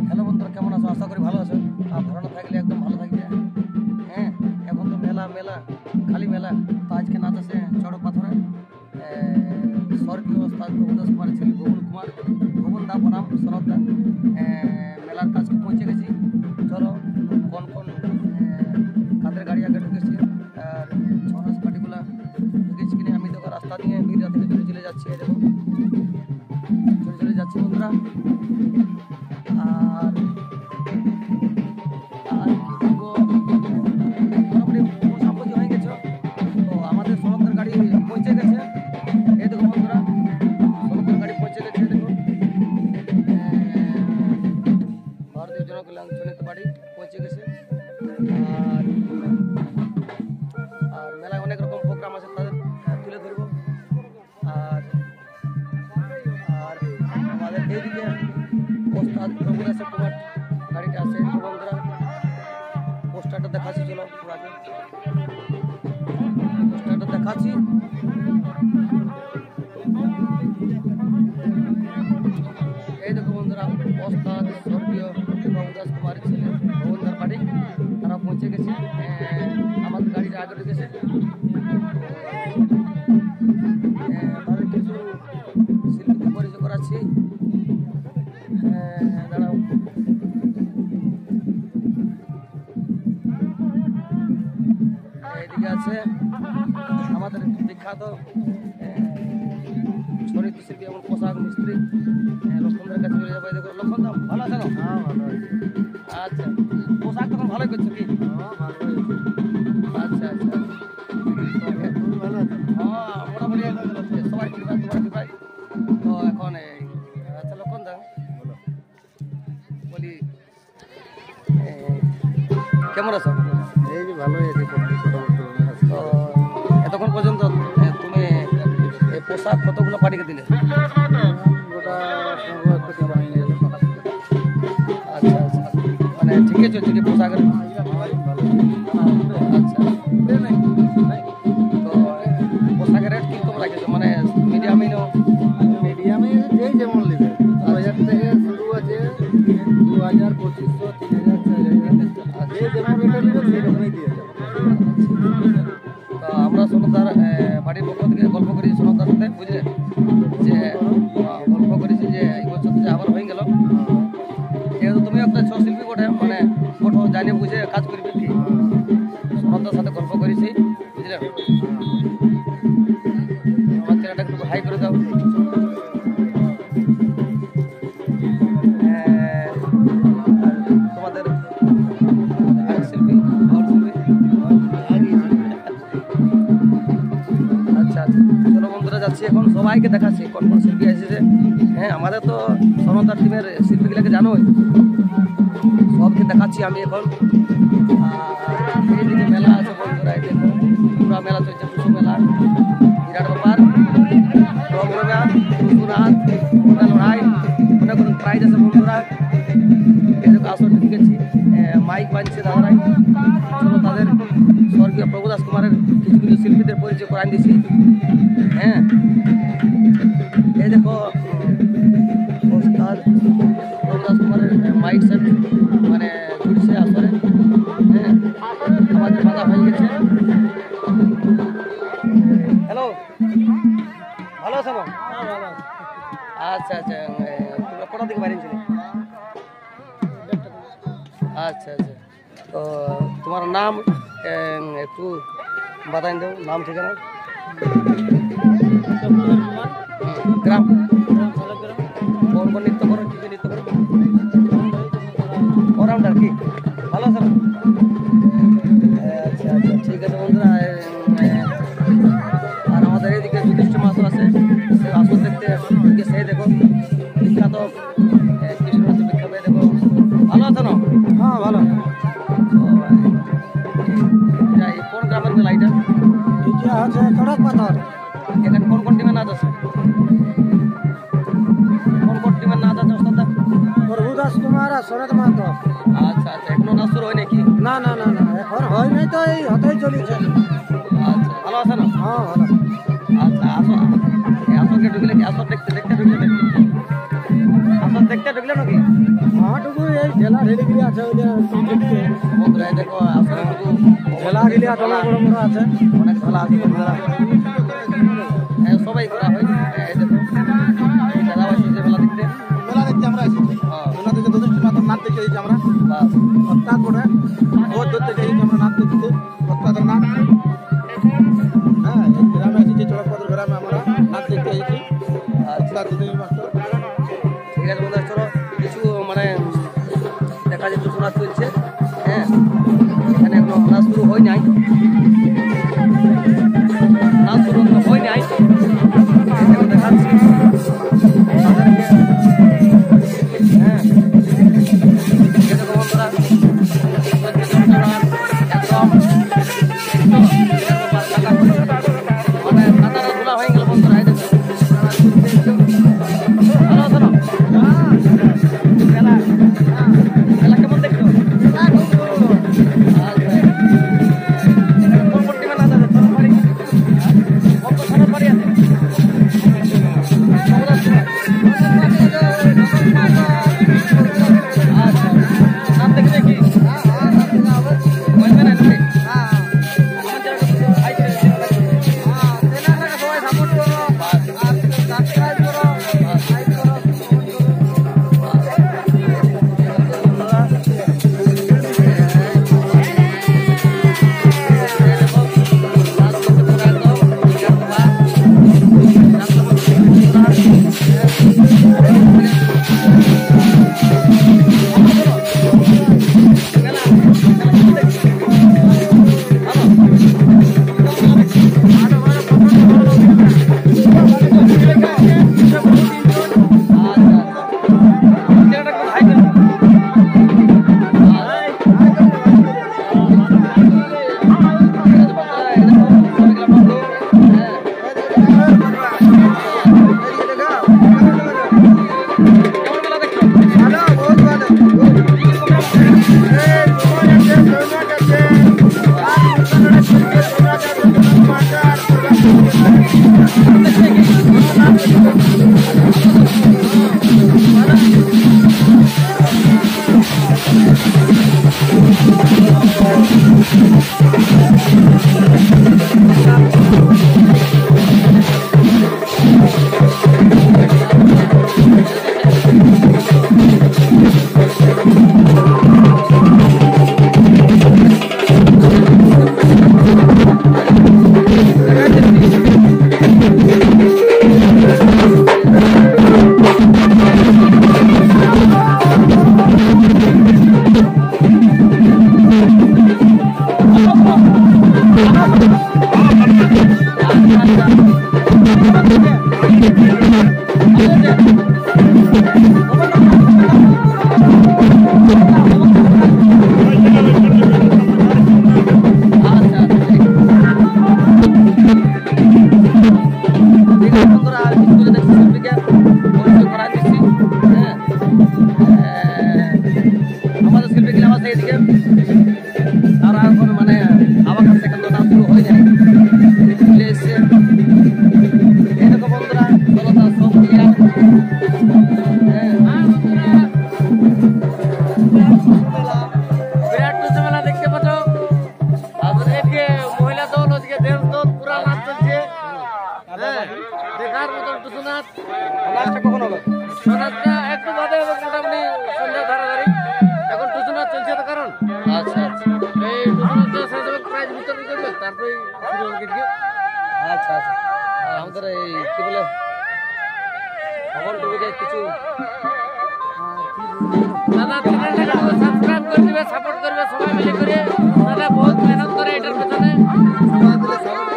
Hello বন্ধুরা, কেমন আছো? আশা করি ভালো আছো। আর ভালো না থাকলে একদম ভালো থাকবে। হ্যাঁ, এখন তো মেলা মেলা খালি মেলা। তো আজকে নাচ আছে চড়ক পাথরে। স্বর্গীয় ওস্তাদ প্রভুদাস কুমারের ছেলে গোকুল কুমার, গোকুল দা বনাম শরৎ দা। মেলার কাছে পৌঁছে গেছি। চলো কোন কোন কাদের গাড়ি আগে ঢুকেছে আর ছনাস পার্টিগুলা ঢুকেছি কিনে আমি দেখো রাস্তা দিয়ে মির্জা থেকে চলে যাচ্ছি। এই দেখো চলে যাচ্ছি বন্ধুরা। আর কি বলবো, মোটামুটি মোটামুটি হয়ে গেছে। তো আমাদের সড়কের গাড়ি পৌঁছে গেছে। এই দেখো বন্ধুরা, সড়কের গাড়ি পৌঁছে গেছে। দেখো ভারতীয় জনকল্যাণ চলিত বাড়ি পৌঁছে গেছে। আর মেলায় অনেক রকম প্রোগ্রাম আছে, তাদের তুলে ধরবো। আর আর আমাদের এইদিকে ওস্তাদ প্রভুদাস কুমার গাড়িটা আছে বন্ধুরা। পোস্টারটা দেখাচ্ছি, চলো পুরাকে পোস্টারটা দেখাচ্ছি। এই দেখো বন্ধুরা, ওস্তাদ স্বর্গীয় প্রভুদাস কুমারের ছেলে গোবিন্দার বাড়ি, তারা পৌঁছে গেছে। আমাদের গাড়িটা আগে ঢুকেছে। তাদের কিছু শিল্পীকে পরিচয় করাচ্ছি। দাঁড়াও, এইদিকে আছে আমাদের বিখ্যাত ছড়িত শিল্পী এবং পোশাক মিস্ত্রি লক্ষণদের কাছে চলে যাবো। দেখো লক্ষণ দা ভালো আছে না? হ্যাঁ, ভালো আছে। আচ্ছা, পোশাক তখন ভালোই করছো কি? আচ্ছা আচ্ছা, তুমি ভালো আছো? হ্যাঁ মোটামুটি সবাই তোমার ভাই। তো এখন এই আচ্ছা লক্ষণ দা বলি কেমন আছো? এই যে ভালোই আছে, মোটামুটি। তো এতক্ষণ পর্যন্ত তুমি এই পোশাক কতগুলো পার্টিকে দিলে? গোটা 15-20 টাকা হয়ে গেল। আচ্ছা আচ্ছা, মানে ঠিকই চলছে কি পোশাকের? আচ্ছা, তো পোশাকের রেট কীরকম রাখেছো? মানে মিডিয়ামই নো? মিডিয়ামে যেই যেমন নেবে, 2000 থেকে শুরু আছে, 2000, 2500, 3000, 4000, যে যেমন রেটে নেবে সেই রকমই দিয়ে যাবে। তো আমরা সোনদার বাড়ির পক্ষ থেকে গল্প করেছি সোনদার সাথে, বুঝলে যে গল্প করেছি যে এই বছর যে আবার হয়ে গেল। যেহেতু তুমি একটা ছৌ শিল্পী বটে, মানে বটো জানি বুঝে কাজ করবে কি, সোনদার সাথে গল্প করেছি, বুঝলে। আমার ছেলেটা একটু হাই করে দাও। তোমাদের আরেক শিল্পী, বাউল শিল্পী। আচ্ছা আচ্ছা, চলো বন্ধুরা যাচ্ছি এখন, সবাইকে দেখাচ্ছি কোন কোন শিল্পী এসেছে। হ্যাঁ, আমাদের তো সনদার টিমের শিল্পীগুলোকে জানোই, সবকে দেখাচ্ছি আমি এখন। আর এইদিকে মেলা আছে বন্ধুরা, এই দেখো পুরা মেলা চলছে, টুসু মেলা, বিরাট ব্যাপার। রমরমা, টুসু নাচ, লড়াই, অনেক অনেক প্রাইজ আছে বন্ধুরা। এই দেখো আসর ঢুকেছি, মাইক বাজছে দাদারাই। চলো তাদের স্বর্গীয় প্রভুদাস কুমারের কিছু কিছু শিল্পীদের পরিচয় করাই দিছি। হ্যাঁ, এই দেখো ওস্তাদ প্রভুদাস কুমারের মাইক সেট মানে ঘুরছে আসরে। হ্যাঁ, আমাদের বাধা হয়ে গেছে। হ্যালো, ভালো আছো না? আচ্ছা আচ্ছা, তোমরা কোথা থেকে বাড়িয়েছিলে? আচ্ছা আচ্ছা, তো তোমার নাম একটু বাতাই দাও, নাম ঠিকানা, গ্রাম, কোন কোন নৃত্য করো, কী কী নৃত্য করো? অলরাউন্ডার কি? ভালো আছে না? আচ্ছা আচ্ছা, ঠিক আছে বন্ধুরা। আর আমাদের এইদিকে যুধিষ্ঠির মাসও আছে, সে আসর দেখতে সেই দেখো বিখ্যাত কৃষ্ণ নাচ বিখ্যাত। দেখো ভালো আছে না? হ্যাঁ, ভালো। কোন গ্রামের মেলা এটা? এটা হচ্ছে চড়ক পাথর। এখানে কোন কোন টিমের নাচ আছে? কোন কোন টিমের নাচ আছে ওস্তাদ? প্রভুদাস কুমার আর শরৎ মাহাতো। আচ্ছা আচ্ছা, এখনো নাচ শুরু হয় নাকি? না না না না, এখন হয় নাই তো, এই হতেই চলেছে। আচ্ছা, ভালো আছে না? হ্যাঁ, ভালো। আচ্ছা, আসো আসরকে ঢুকলে কি আসর দেখতে দেখতে ঢুকলে নাকি? আসর দেখতে ঢুকলে নাকি? আমাটুকু এই ঠেলা ঠেলিগিরি আছে ওই যে বন্ধুরা এই দেখো আসলে ঠেলাগিরি আটলা বড় বড় আছে অনেক ভালো আছে বন্ধুরা। হ্যাঁ সবাই ঘোরা হয়। এই দেখো খেলা বসে মেলা দেখতে। মেলা দেখতে আমরা এসেছি হ্যাঁ মেলা থেকে যথেষ্ট মাত্র নাচ দেখতে এসেছি আমরা বাস সপ্তাহ করে ভোট ধরতে এসেছি আমরা নাচ দেখতে সপ্তাহের নাচ। হ্যাঁ এই গ্রামে এসেছি চড়কপত্র গ্রামে আমরা নাচ দেখতে এসেছি সপ্তাহ দুদিন মাত্র। ঠিক আছে বন্ধুরা চলো কিছু মানে দেখা যায় টুসু নাচ চলছে। হ্যাঁ এখানে এখনো নাচ শুরু হয় নাই, নাচ শুরু এখনো হয় নাই, এখানে দেখাচ্ছি। হ্যাঁ এই দেখো বন্ধুরা একদম মানে কাতারা ধুলা হয়ে গেল বন্ধুরা। এই দেখো ভালো শোনো খেলা খেলা কেমন দেখছো? কোন কোন টিমের নাচ আছে? সোনার বাড়ি কত সোনার বাড়ি আছে? আচ্ছা নাচ দেখবে কি? বলবে না তুমি? আমার জায়গাটা তো আইছে সবাই সাপোর্ট করো আর সাবস্ক্রাইব করো লাইক করো দেখার মতন টুসু নাচ। নাচটা কখন হবে? নাচটা একটু বাদে মোটামুটি সন্ধ্যা ধারাধারি। এখন টুসু নাচ চলছে তো কারণ। আচ্ছা আচ্ছা। এই টুসু নাচটা শেষ হবে প্রাইজ বিতরণ করবে তারপরে শুরু হবে গীত। আচ্ছা আচ্ছা। আর আমাদের এই কি বলে ভগবান টুকুকে কিছু দাদা চ্যানেলটাকে সাবস্ক্রাইব করে দিবে, সাপোর্ট করবে সবাই মিলে করে। দাদা বহুত মেহনত করে এটার পেছনে। সবাই মিলে সাপোর্ট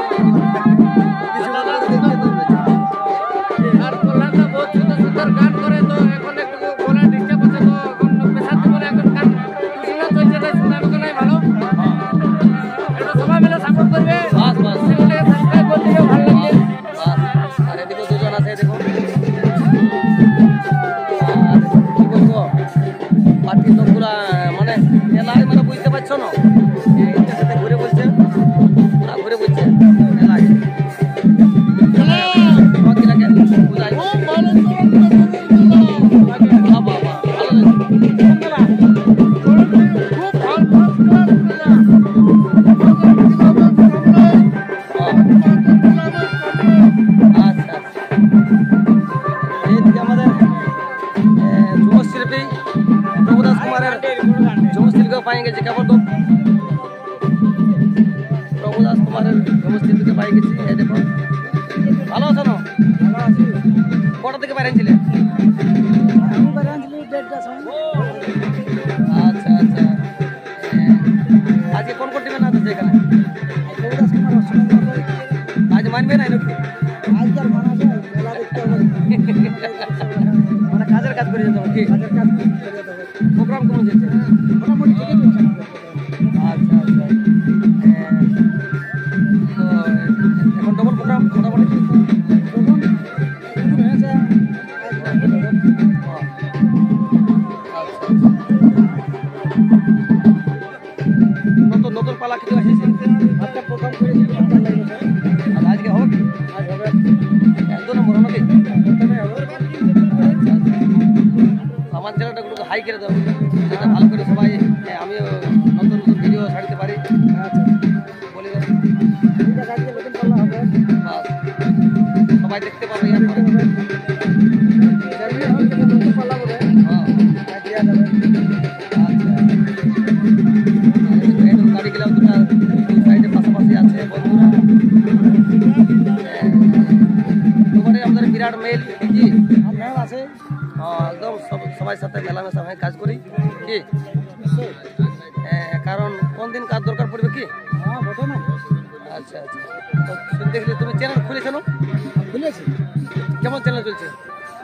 আর কল্যাণদা বহুত সুন্দর সুন্দর গান করে। তো এখন একটু বলা ডিস্টার্ব আছে, তো এখন পেশাতে বলে এখন গান টুসুনা চলছে তাই শোনার মতো নাই ভালো। এটা সবাই মিলে সাপোর্ট করবে। বাস বাস চ্যানেলটাকে সাবস্ক্রাইব করে দিও, ভালো লাগবে। বাস আর এদিকে দুজন আছে দেখো। আর কি বলবো পার্টি তো পুরা মানে এলাকায় মানে বুঝতে পারছো না, এইটার সাথে ঘুরে বলছে পুরা ঘুরে বলছে এলাকায়। ভালো পাই গেছি কেবল তো প্রভুদাস কুমারের ঝুমুর শিল্পীকে পাই গেছি। এই দেখো, ভালো আছো না? ভালো আছি। কটা থেকে বেরিয়েছিলে? আমি বেরিয়েছিলি 1:30টার সময়। আচ্ছা আচ্ছা, আজকে কোন কোন টিমের নাচ আছে এখানে? প্রভুদাস কুমার অষ্টম নম্বর। আজ মানবে না নাকি? আজকাল মানা যায়, মেলা দেখতে হবে। মানে কাজের কাজ করে যেতে হবে কি? কাজের কাজ করে যেতে হবে। প্রোগ্রাম কেমন চলছে? মোটামুটি ঠিকই চলছে। আচ্ছা আচ্ছা, তো এখন ডবল প্রোগ্রাম মোটামুটি তখন হয়েছে নতুন নতুন পালা কিছু আসিস? একটা প্রোগ্রাম করেছি, একটা লাগবে। আর আজকে হবে কি? আজ হবে 1-2 নম্বর নাকি? প্রথমে হবে। আচ্ছা আচ্ছা, আমার চ্যানেলটা একটু হাই করে দাও, যাতে ভালো করে সবাই আমিও নতুন নতুন ভিডিও ছাড়তে পারি। আচ্ছা বলে দাও, ঠিক আছে, আজকে নতুন পাল্লা হবে। বাস সবাই দেখতে পাবে এরপরে। নতুন পাল্লা হবে। হ্যাঁ আর দেওয়া যাবে। আচ্ছা, এই গাড়ি গেলাম দুটা দুই সাইডে পাশাপাশি আছে বন্ধুরা। তোমাদের আমাদের বিরাট মেল কি? আর মেল আছে। একদম সবাই সাথে মেলামেশা হয়ে কাজ করি কি, নিশ্চয়ই। কারণ কোন দিন কাজ দরকার পড়বে কি। হ্যাঁ, বটে না। আচ্ছা আচ্ছা, তো শুনতে গেলে তুমি চ্যানেল খুলেছো না? খুলেছি। কেমন চ্যানেল চলছে?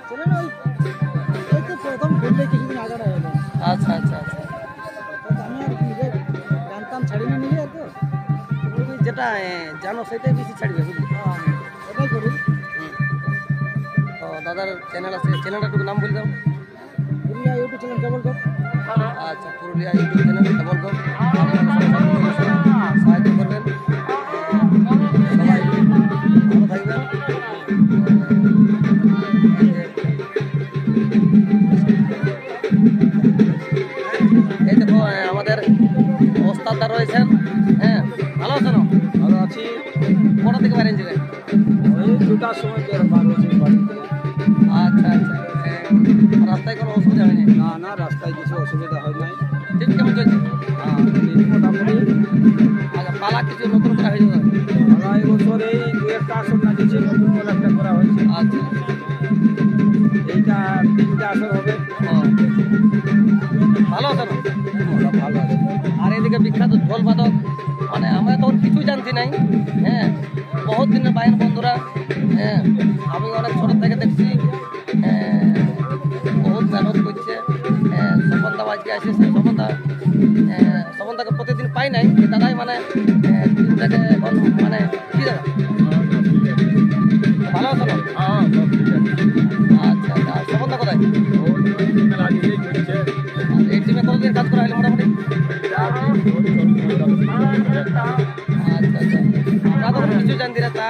চলে না, এই তো প্রথম খুললে কিছুদিন আগে হলো। আচ্ছা আচ্ছা আচ্ছা, আমি আর নিজে জানতাম ছাড়ি না নিজে তো। তুমি যেটা জানো সেটাই বেশি ছাড়বে বুঝলি। এটাই করি। তো দাদার চ্যানেল আছে, চ্যানেলটা একটু নাম বলে দাও। পুরুলিয়া ইউটিউব চ্যানেল কেবল কর। আচ্ছা, পুরুলিয়া ইউটিউব চ্যানেল ডবল গো, সাহায্য করবেন সবাই, ভালো থাকবেন। এই দেখো আমাদের ওস্তাদা রয়েছেন। হ্যাঁ, ভালো আছো না? ভালো আছি। কটা থেকে বেরিয়েছিলেন? ওই 2টার সময় বার হয়েছি বাড়ি থেকে। আচ্ছা আচ্ছা, রাস্তায় কোনো অসুবিধা হয়নি? না না, রাস্তায় কিছু অসুবিধা হয় নাই। ঠিক কেমন চলছে? মোটামুটি আচ্ছা, পালা কিছু নতুন করা হয়ে যাবে? আগামী বছর এই 2-1টা আসর নাচেছি, নতুন করে একটা করা হয়েছে। আচ্ছা, এইটা 3টা আসর হবে। ও, ভালো আছে না? ভালো আছে। আর এদিকে বিখ্যাত ঢোল বাদক, মানে আমরা তখন কিছুই জানছি নাই। হ্যাঁ, বহুত দিনের বাইরের বন্ধুরা। হ্যাঁ, আমি অনেক ছোট থেকে দেখছি, বহুত মেহনত করছে। সপনদা আজকে আসেছে, সপনদাকে প্রতিদিন পাই নাই, এই দাদাই মানে টিমটাকে এখন মানে কি দাদা ভালো আছে না? আচ্ছা আচ্ছা, আর সপনদা কোথায়? আর এই টিমে কতদিন কাজ করা হলো মোটামুটি? আচ্ছা আচ্ছা, আমরা তখন কিছু জানছি না, তা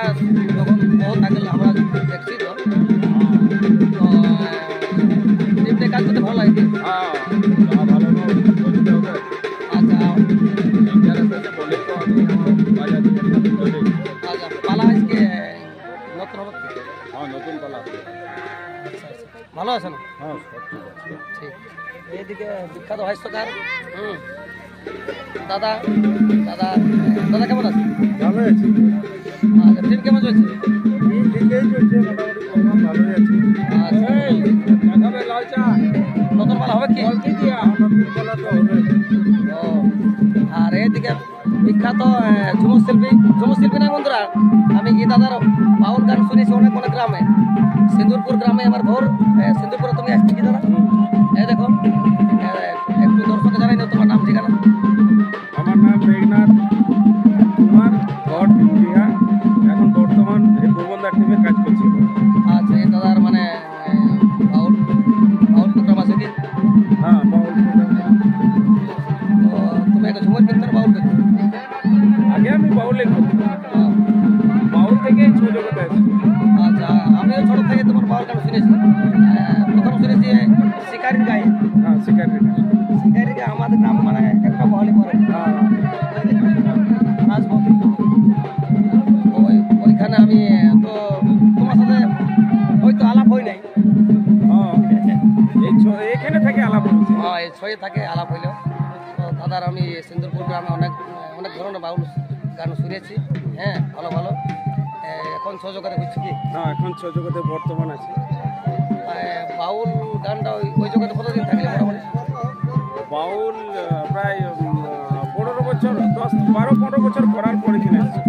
তখন বহুত আগে আমরা দেখছি। তো টিমটা কাজ করতে ভালো লাগে। আচ্ছা আচ্ছা, পালা আজকে নতুন হবে কি? নতুন পালা। আচ্ছা আচ্ছা, ভালো আছে না? ঠিক, এইদিকে বিখ্যাত ভাষ্যকার দাদা দাদা দাদা কেমন আছে? ভালো আছি। আচ্ছা, টিম কেমন চলছে? ঠিকই চলছে, মোটামুটি প্রোগ্রাম ভালোই আছে। আচ্ছা, নতুন পালা হবে কি? নতুন পালা তো হবে। ও, আর এইদিকে বিখ্যাত ঝুমুর শিল্পী না বন্ধুরা, আমি এই দাদার বাউল গান শুনেছি অনেক অনেক গ্রামে। সিন্দুরপুর গ্রামে আমার ঘর। সিন্দুরপুরে তুমি আসছি কি দাদা? এই দেখো, একটু দর্শকে জানাই না তোমার নাম ঠিকানা। আমার নাম মেঘনাথ কুমার, ঘর পুরুলিয়া। এখন বর্তমান এই ভুবনদার টিমে কাজ করছি। আচ্ছা, এই দাদার মানে বাউল প্রোগ্রাম আছে কি? হ্যাঁ, বাউল program। তো তুমি একটা ঝুমুর কীর্তন বাউল করছো? আগে আমি বাউলে করতাম। বাউল থেকে ছোট জগতে আছি। আচ্ছা, আমিও ছোট থেকে তোমার বাউল গান শুনেছি। প্রথম শুনেছি শিকারির গায়ে। হ্যাঁ, শিকারি। শিকারির গায়ে আমাদের নাম মানে একটা বহালি পরে রাজভোগ। ওইখানে আমি তো তোমার সাথে হয়তো আলাপ হই নাই। হ্যাঁ, এখানে থেকে আলাপ হচ্ছে। হ্যাঁ, এই ছয়ে থাকে আলাপ হইলেও। তো দাদা দাদার আমি সিন্দুরপুর গ্রামে অনেক অনেক ধরনের বাউল গান শুনেছি। হ্যাঁ, ভালো ভালো। এখন সহযোগিতা হচ্ছে কি? হ্যাঁ, এখন সহযোগিতা বর্তমান আছে। বাউল গানটা ওই জগতে কতদিন থাকলে মোটামুটি? বাউল প্রায় 15 বছর 10-12-15 বছর করার পর এখানে আসছে।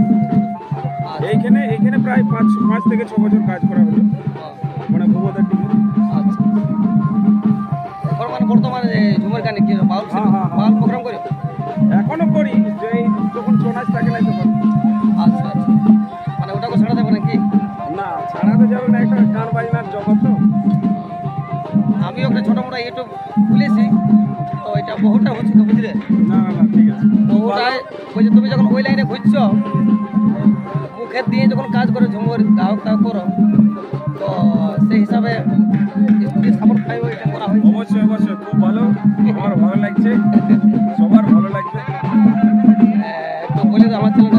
এইখানে প্রায় 5 থেকে 6 বছর কাজ করা হলো, মানে ভূপতার টিভি। আচ্ছা, এখন মানে বর্তমানে ঝুমের গানে কি বাউল বাউল প্রোগ্রাম করে? এখনো করি, যে যখন ছৌ নাচ থাকে না তখন। আচ্ছা আচ্ছা, মানে ওটাকে ছাড়া দেবো নাকি? না, ছাড়াতে যাবে না, একটা গান বাজনার জগৎ তো। আমি ওকে ছোটো মোটো ইউটিউব খুলেছি, তো এটা বহুটা হচ্ছে তো, বুঝলে? না, ঠিক আছে। তো ওটাই ওই যে তুমি যখন ওই লাইনে ঘুরছ, মুখের দিয়ে যখন কাজ করে ঝুমুর গাহক টাহক করো, তো সেই হিসাবে সাপোর্ট পাইব, এটা করা হয়েছে। অবশ্যই খুব ভালো, আমার ভালো লাগছে, সবার ভালো লাগছে। একটু বলে দাও আমার চ্যানেল